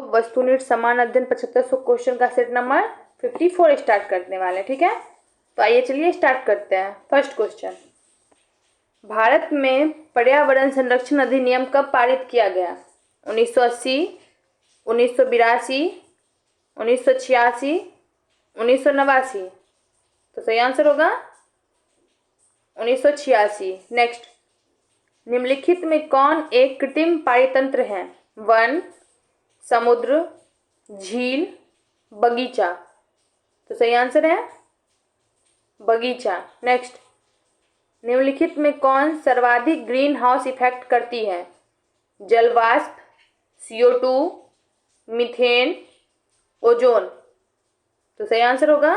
वस्तुनिष्ठ समान अध्ययन 7500 क्वेश्चन का सेट नंबर 54 स्टार्ट करने वाले हैं। ठीक है, तो आइए चलिए स्टार्ट करते हैं। फर्स्ट क्वेश्चन, भारत में पर्यावरण संरक्षण अधिनियम कब पारित किया गया? 1980, 1982, 1986, 1989। तो सही आंसर होगा 1986। नेक्स्ट, निम्नलिखित में कौन एक कृत्रिम पारितंत्र है? वन, समुद्र, झील, बगीचा। तो सही आंसर है बगीचा। नेक्स्ट, निम्नलिखित में कौन सर्वाधिक ग्रीन हाउस इफेक्ट करती है? जलवाष्प, CO2, मीथेन, ओजोन। तो सही आंसर होगा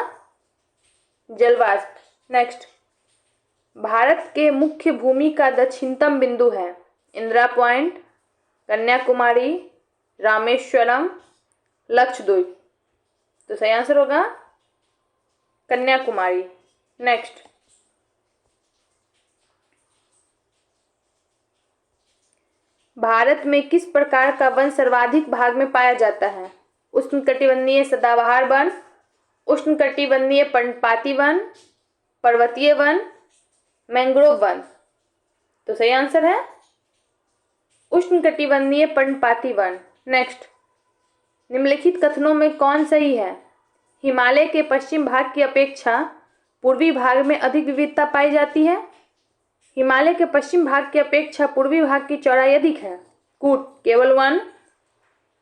जलवाष्प। नेक्स्ट, भारत के मुख्य भूमि का दक्षिणतम बिंदु है? इंदिरा पॉइंट, कन्याकुमारी, रामेश्वरम, लक्षद्वीप। तो सही आंसर होगा कन्याकुमारी। नेक्स्ट, भारत में किस प्रकार का वन सर्वाधिक भाग में पाया जाता है? उष्णकटिबंधीय सदाबहार वन, उष्णकटिबंधीय पर्णपाती वन, पर्वतीय वन, मैंग्रोव वन। तो सही आंसर है उष्णकटिबंधीय पर्णपाती वन। नेक्स्ट, निम्नलिखित कथनों में कौन सही है? हिमालय के पश्चिम भाग की अपेक्षा पूर्वी भाग में अधिक विविधता पाई जाती है। हिमालय के पश्चिम भाग की अपेक्षा पूर्वी भाग की चौड़ाई अधिक है। कूट, केवल वन,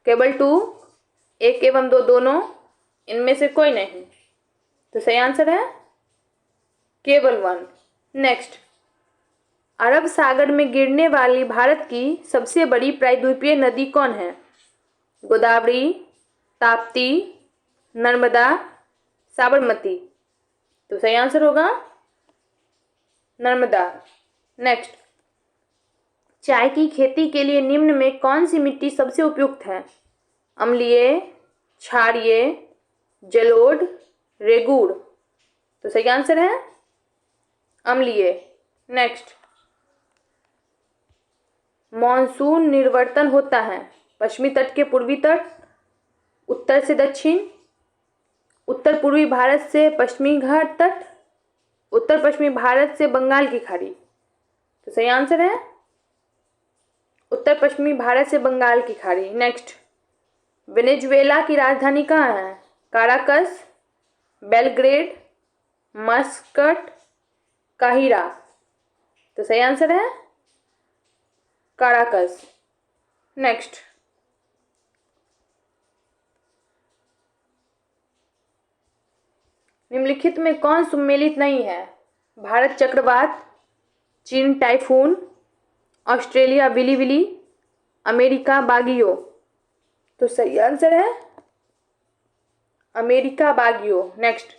केवल टू, एक एवं दो दोनों, इनमें से कोई नहीं। तो सही आंसर है केवल वन। नेक्स्ट, अरब सागर में गिरने वाली भारत की सबसे बड़ी प्रायद्वीपीय नदी कौन है? गोदावरी, ताप्ती, नर्मदा, साबरमती। तो सही आंसर होगा नर्मदा। नेक्स्ट, चाय की खेती के लिए निम्न में कौन सी मिट्टी सबसे उपयुक्त है? अम्लीय, क्षारीय, जलोढ़, रेगूर। तो सही आंसर है अम्लीय। नेक्स्ट, मॉनसून निर्वर्तन होता है पश्चिमी तट के पूर्वी तट, उत्तर से दक्षिण, उत्तर पूर्वी भारत से पश्चिमी घाट तट, उत्तर पश्चिमी भारत से बंगाल की खाड़ी। तो सही आंसर है उत्तर पश्चिमी भारत से बंगाल की खाड़ी। नेक्स्ट, वेनेजुएला की राजधानी कहाँ है? Caracas, Belgrade, Muscat, Cairo. तो सही आंसर है काराकस। नेक्स्ट, निम्नलिखित में कौन सम्मिलित नहीं है? भारत चक्रवात, चीन टाइफून, ऑस्ट्रेलिया विली, अमेरिका बागियो। तो सही आंसर है अमेरिका बागियो। नेक्स्ट,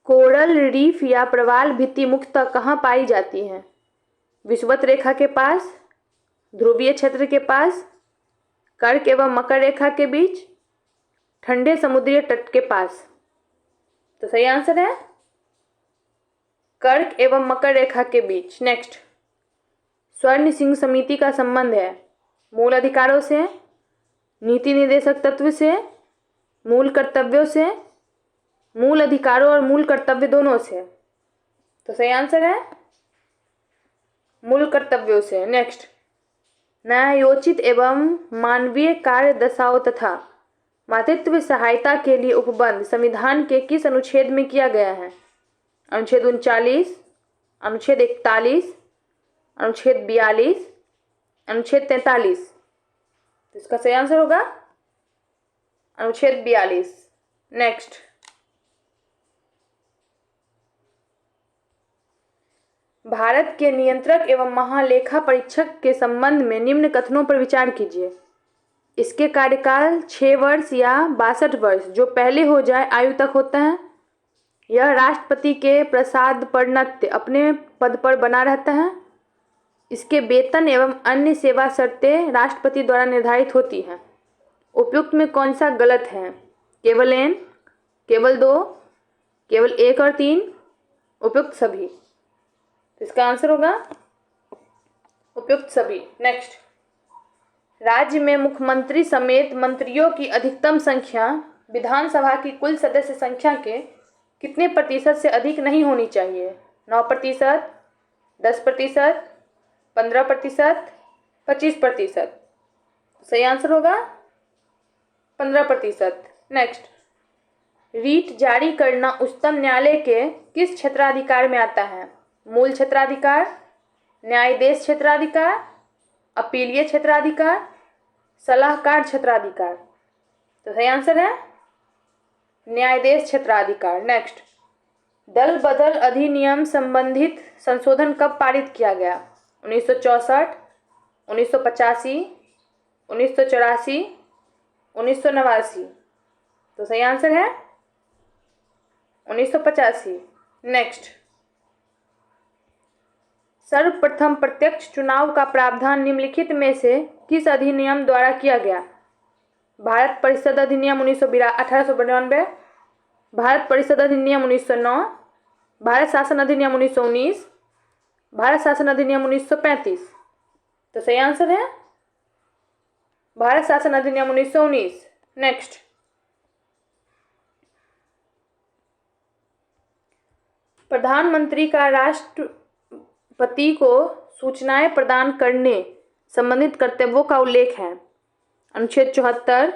कोरल रीफ या प्रवाल भित्ति मुख्यतः कहाँ पाई जाती है? विषुवत रेखा के पास, ध्रुवीय क्षेत्र के पास, कर्क एवं मकर रेखा के बीच, ठंडे समुद्री तट के पास। तो सही आंसर है कर्क एवं मकर रेखा के बीच। नेक्स्ट, स्वर्ण सिंह समिति का संबंध है मूल अधिकारों से, नीति निर्देशक तत्व से, मूल कर्तव्यों से, मूल अधिकारों और मूल कर्तव्य दोनों से। तो सही आंसर है मूल कर्तव्यों से। नेक्स्ट, न्यायोचित एवं मानवीय कार्य दशाओं तथा मातृत्व सहायता के लिए उपबंध संविधान के किस अनुच्छेद में किया गया है? अनुच्छेद 39, अनुच्छेद 41, अनुच्छेद 42, अनुच्छेद 43। तो इसका सही आंसर होगा अनुच्छेद 42। नेक्स्ट, भारत के नियंत्रक एवं महालेखा परीक्षक के संबंध में निम्न कथनों पर विचार कीजिए। इसके कार्यकाल 6 वर्ष या 62 वर्ष जो पहले हो जाए आयु तक होता है। यह राष्ट्रपति के प्रसाद पर नित्य अपने पद पर बना रहता है। इसके वेतन एवं अन्य सेवा शर्तें राष्ट्रपति द्वारा निर्धारित होती हैं। उपयुक्त में कौन सा गलत है? केवल एन, केवल दो, केवल 1 और 3, उपयुक्त सभी। तो इसका आंसर होगा उपयुक्त सभी। नेक्स्ट, राज्य में मुख्यमंत्री समेत मंत्रियों की अधिकतम संख्या विधानसभा की कुल सदस्य संख्या के कितने प्रतिशत से अधिक नहीं होनी चाहिए? 9%, 10%, 15%, 25%। सही आंसर होगा 15%। नेक्स्ट, रीट जारी करना उच्चतम न्यायालय के किस क्षेत्राधिकार में आता है? मूल क्षेत्राधिकार, न्यायाधीश क्षेत्राधिकार, अपीलीय क्षेत्राधिकार, सलाहकार क्षेत्राधिकार। तो सही आंसर है न्यायाधीश क्षेत्राधिकार। नेक्स्ट, दल बदल अधिनियम संबंधित संशोधन कब पारित किया गया? 1964, 1985, 1984, 1989। तो सही आंसर है 1985। नेक्स्ट, सर्वप्रथम प्रत्यक्ष चुनाव का प्रावधान निम्नलिखित में से किस अधिनियम द्वारा किया गया? भारत परिषद अधिनियम 1892, भारत परिषद अधिनियम 1909, भारत शासन अधिनियम 1919, भारत शासन अधिनियम 1935। तो सही आंसर है भारत शासन अधिनियम 1919। नेक्स्ट, प्रधानमंत्री का राष्ट्रपति को सूचनाएं प्रदान करने संबंधित कर्तव्यों का उल्लेख है। अनुच्छेद 74,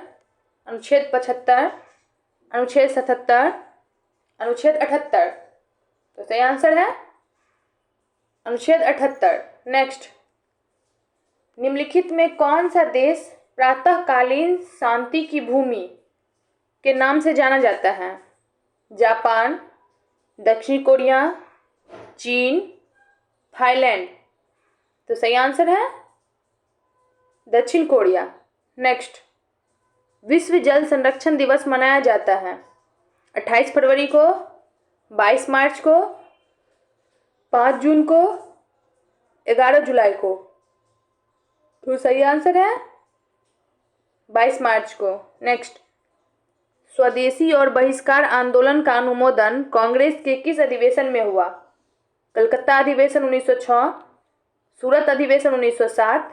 अनुच्छेद 75, अनुच्छेद 77, अनुच्छेद 78। तो सही आंसर है अनुच्छेद 78। नेक्स्ट, निम्नलिखित में कौन सा देश प्रातःकालीन शांति की भूमि के नाम से जाना जाता है? जापान, दक्षिण कोरिया, चीन, थाईलैंड। तो सही आंसर है दक्षिण कोरिया। नेक्स्ट, विश्व जल संरक्षण दिवस मनाया जाता है 28 फरवरी को, 22 मार्च को, 5 जून को, 11 जुलाई को। तो सही आंसर है 22 मार्च को। नेक्स्ट, स्वदेशी और बहिष्कार आंदोलन का अनुमोदन कांग्रेस के किस अधिवेशन में हुआ? कलकत्ता अधिवेशन 1906, सूरत अधिवेशन 1907,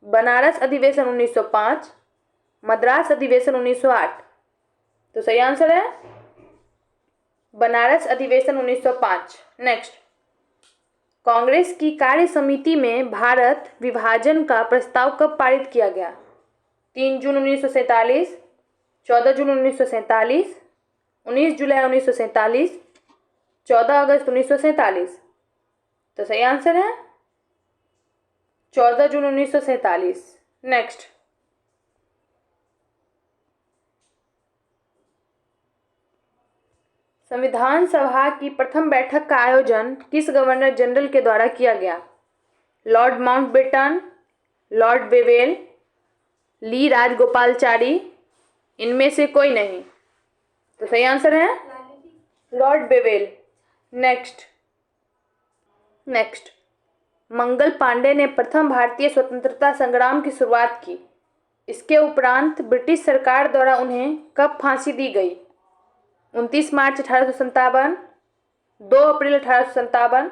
बनारस अधिवेशन 1905, मद्रास अधिवेशन 1908। तो सही आंसर है बनारस अधिवेशन 1905। नेक्स्ट, कांग्रेस की कार्य समिति में भारत विभाजन का प्रस्ताव कब पारित किया गया? 3 जून 1947, 14 जून 1947, 19 जुलाई 1947, 14 अगस्त 1947। तो सही आंसर है 14 जून 1947। नेक्स्ट, संविधान सभा की प्रथम बैठक का आयोजन किस गवर्नर जनरल के द्वारा किया गया? लॉर्ड माउंटबेटन, लॉर्ड वेवेल, ली राजगोपालचारी, इनमें से कोई नहीं। तो सही आंसर है Lord Wavell. Next, Mangal Pandey ने प्रथम भारतीय स्वतंत्रता संग्राम की शुरुआत की। इसके उपरांत ब्रिटिश सरकार द्वारा उन्हें कब फांसी दी गई? 29 मार्च 1857, 2 अप्रैल 1857,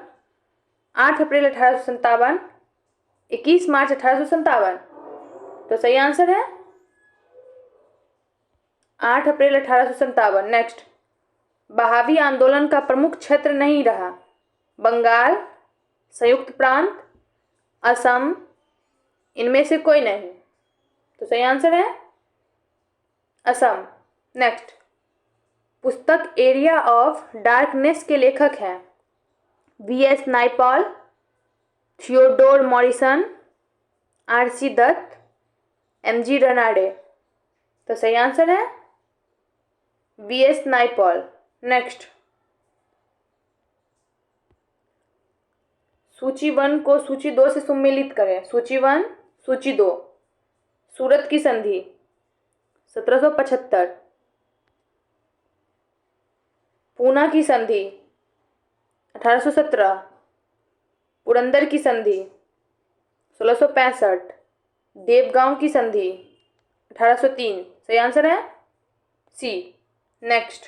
8 अप्रैल 1857, 21 मार्च 1857। तो सही आंसर है 8 अप्रैल 1857। नेक्स्ट, बहावी आंदोलन का प्रमुख क्षेत्र नहीं रहा? बंगाल, संयुक्त प्रांत, असम, इनमें से कोई नहीं। तो सही आंसर है असम। नेक्स्ट, पुस्तक एरिया ऑफ डार्कनेस के लेखक हैं V.S. Naipaul, Theodore Morrison, R.C. Dutt, M.G. Ranade. तो सही आंसर है V.S. नाइपॉल। नेक्स्ट, सूची 1 को सूची 2 से सम्मिलित करें। सूची 1, सूची 2। सूरत की संधि 1775, पूना की संधि 1817, पुरंदर की संधि 1665, देवगांव की संधि 1803। सही आंसर है सी। नेक्स्ट,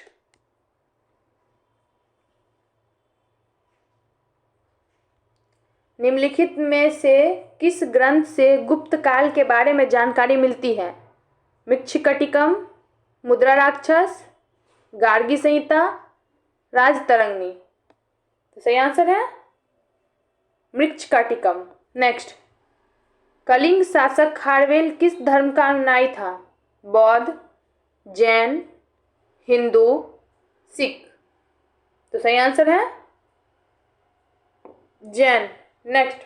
निम्नलिखित में से किस ग्रंथ से गुप्त काल के बारे में जानकारी मिलती है? मृच्छकटिकम, मुद्रा राक्षस, गार्गी संहिता, राजतरंगिणी। तो सही आंसर है मृच्छकटिकम। नेक्स्ट, कलिंग शासक खारवेल किस धर्म का अनुयायी था? बौद्ध, जैन, हिंदू, सिख। तो सही आंसर है जैन। नेक्स्ट,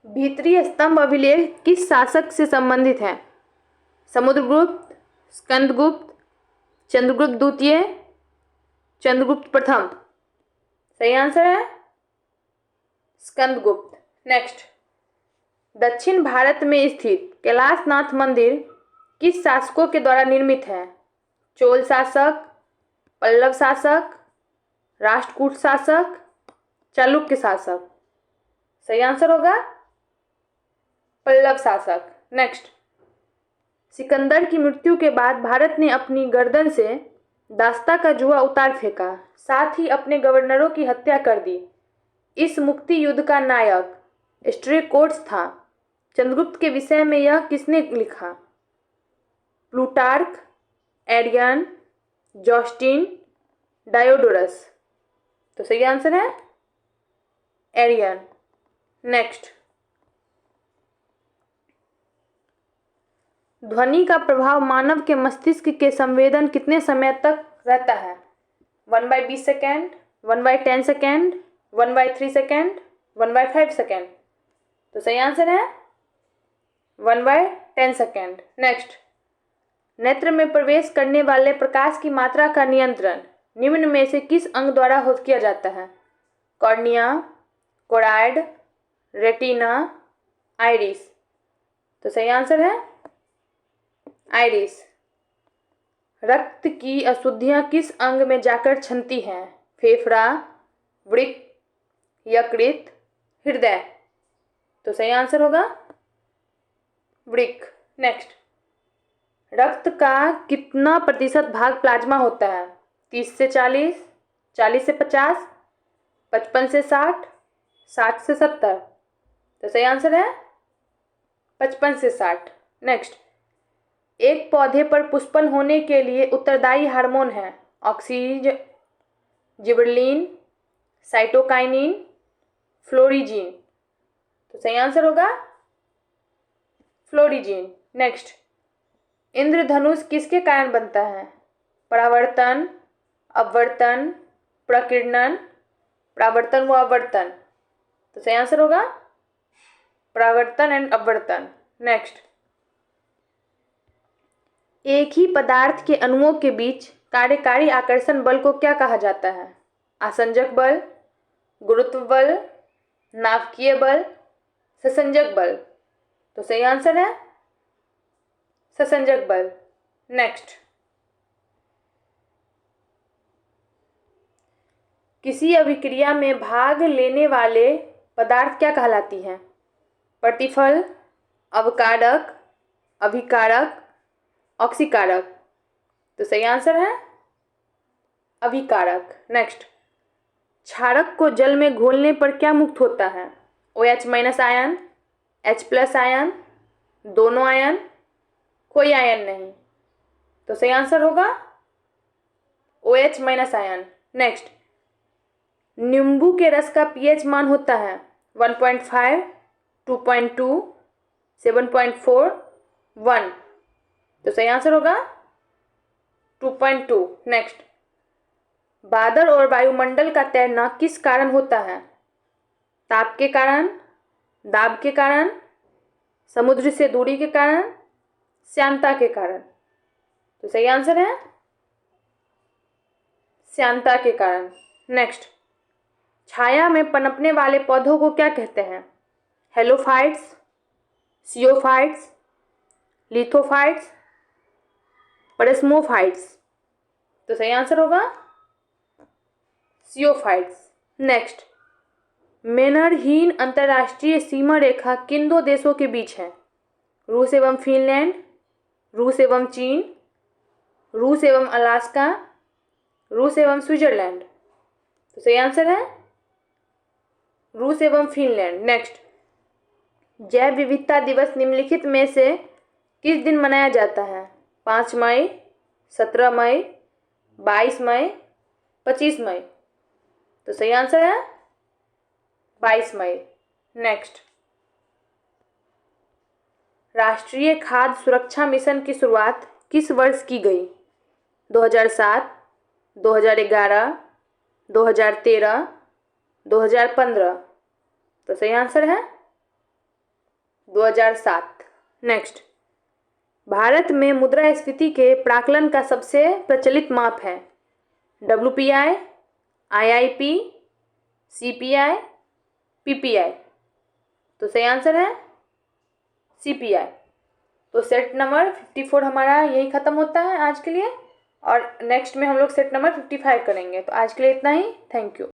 भीतरी स्तंभ अभिलेख किस शासक से संबंधित है? समुद्रगुप्त, स्कंदगुप्त, चंद्रगुप्त द्वितीय, चंद्रगुप्त प्रथम। सही आंसर है स्कंदगुप्त। नेक्स्ट, दक्षिण भारत में स्थित कैलाशनाथ मंदिर किस शासकों के द्वारा निर्मित है? चोल शासक, पल्लव शासक, राष्ट्रकूट शासक, चालुक्य शासक। सही आंसर होगा पल्लव शासक। नेक्स्ट, सिकंदर की मृत्यु के बाद भारत ने अपनी गर्दन से दास्ता का जुआ उतार फेंका, साथ ही अपने गवर्नरों की हत्या कर दी। इस मुक्ति युद्ध का नायक स्ट्रेकोट्स था। चंद्रगुप्त के विषय में यह किसने लिखा? Plutarch, Arrian, Justin, Diodorus. तो सही आंसर है एरियन। नेक्स्ट, ध्वनि का प्रभाव मानव के मस्तिष्क के संवेदन कितने समय तक रहता है? 1/20 सेकेंड, 1/10 सेकेंड, 1/3 सेकेंड, 1/5 सेकेंड। तो सही आंसर है 1/10 सेकेंड। नेक्स्ट, नेत्र में प्रवेश करने वाले प्रकाश की मात्रा का नियंत्रण निम्न में से किस अंग द्वारा किया जाता है? Cornea, choroid, retina, iris. तो सही आंसर है आइरिस। रक्त की अशुद्धियां किस अंग में जाकर छनती हैं? फेफड़ा, वृक्क, यकृत, हृदय। तो सही आंसर होगा वृक्क। नेक्स्ट, रक्त का कितना प्रतिशत भाग प्लाज्मा होता है? 30 से 40, 40 से 50, 55 से 60, 60 से 70। तो सही आंसर है 55 से 60। नेक्स्ट, एक पौधे पर पुष्पन होने के लिए उत्तरदायी हार्मोन है? Oxygen, gibberellin, cytokinin, florigen. तो सही आंसर होगा फ्लोरिजीन। नेक्स्ट, इंद्रधनुष किसके कारण बनता है? परावर्तन, अपवर्तन, प्रकीर्णन, परावर्तन व अपवर्तन। तो सही आंसर होगा परावर्तन एंड अपवर्तन। नेक्स्ट, एक ही पदार्थ के अणुओं के बीच कार्यकारी आकर्षण बल को क्या कहा जाता है? आसंजक बल, गुरुत्व बल, नाभिकीय बल, ससंजक बल। तो सही आंसर है ससंजक बल। नेक्स्ट, किसी अभिक्रिया में भाग लेने वाले पदार्थ क्या कहलाती हैं? प्रतिफल, अवकारक, अभिकारक, ऑक्सीकारक। तो सही आंसर है अभिकारक। नेक्स्ट, क्षारक को जल में घोलने पर क्या मुक्त होता है? OH- आयन, H+ आयन, दोनों आयन, कोई आयन नहीं। तो सही आंसर होगा OH- आयन। नेक्स्ट, नींबू के रस का pH मान होता है 1.5, 2.2, 7.4, 1। तो सही आंसर होगा 2.2। नेक्स्ट, बादल और वायुमंडल का तैरना किस कारण होता है? ताप के कारण, दाब के कारण, समुद्र से दूरी के कारण, श्यानता के कारण। तो सही आंसर है श्यानता के कारण। नेक्स्ट, छाया में पनपने वाले पौधों को क्या कहते हैं? Halophytes, sciophytes, lithophytes, psammophytes. तो सही आंसर होगा सियोफाइट्स। नेक्स्ट, मेनरहीन अंतर्राष्ट्रीय सीमा रेखा किन दो देशों के बीच है? रूस एवं फिनलैंड, रूस एवं चीन, रूस एवं अलास्का, रूस एवं स्विट्जरलैंड। तो सही आंसर है रूस एवं फिनलैंड। नेक्स्ट, जैव विविधता दिवस निम्नलिखित में से किस दिन मनाया जाता है? 5 मई, 17 मई, 22 मई, 25 मई। तो सही आंसर है 22 मई। नेक्स्ट, राष्ट्रीय खाद्य सुरक्षा मिशन की शुरुआत किस वर्ष की गई? 2007, 2011, 2013, 2015। तो सही आंसर है 2007। नेक्स्ट, भारत में मुद्रास्फीति के प्राकलन का सबसे प्रचलित माप है? WPI, IIP, CPI, PPI। तो सही आंसर है CPI। तो सेट नंबर 54 हमारा यही ख़त्म होता है आज के लिए, और नेक्स्ट में हम लोग सेट नंबर 55 करेंगे। तो आज के लिए इतना ही। Thank you.